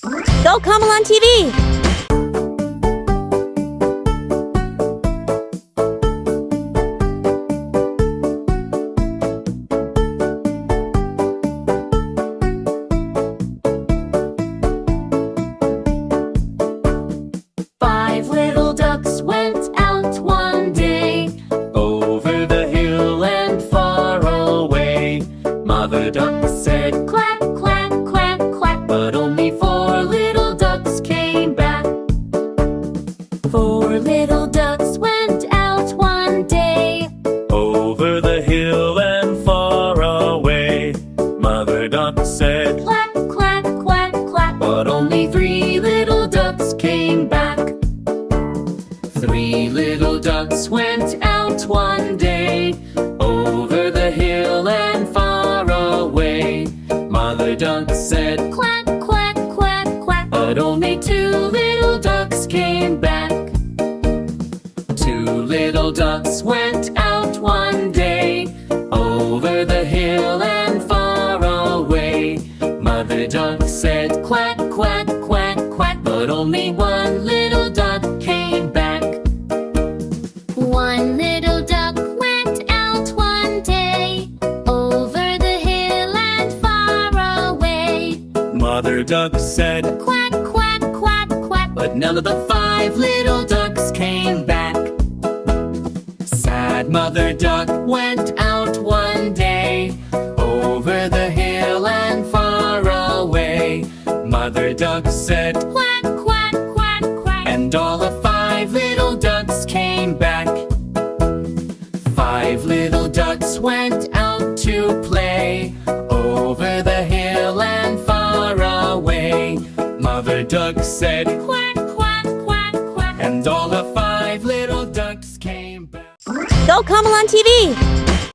Go Kamel on TV! Five little ducks went out one day, over the hill and far away. Mother duck said, "Quack, quack, quack, quack," but only four little ducks came back. Four little ducks went out one day, over the hill and far away. Mother duck said, "Quack, quack, quack, quack," but only three little ducks came back. Three little ducks went out one day, over the hill and far away. Mother duck said, "Quack, quack, quack, quack," but only two little ducks came back. Two little ducks went out one day, over the hill and far away. Mother duck said, "Quack, quack, quack, quack," but only one little duck came back. One little duck went out one day, over the hill and far away. Mother duck said, Quack, quack, quack, quack. But none of the five little ducks came back. Sad Mother duck went out one day, over the hill and far away. Mother duck said, Quack, quack, quack, quack. and all the five little ducks came back. Five little ducks went out to play, over the hill and far away. Mother duck said, Quack, quack, quack, quack. and all the five little ducks came back. Go Kamel on TV!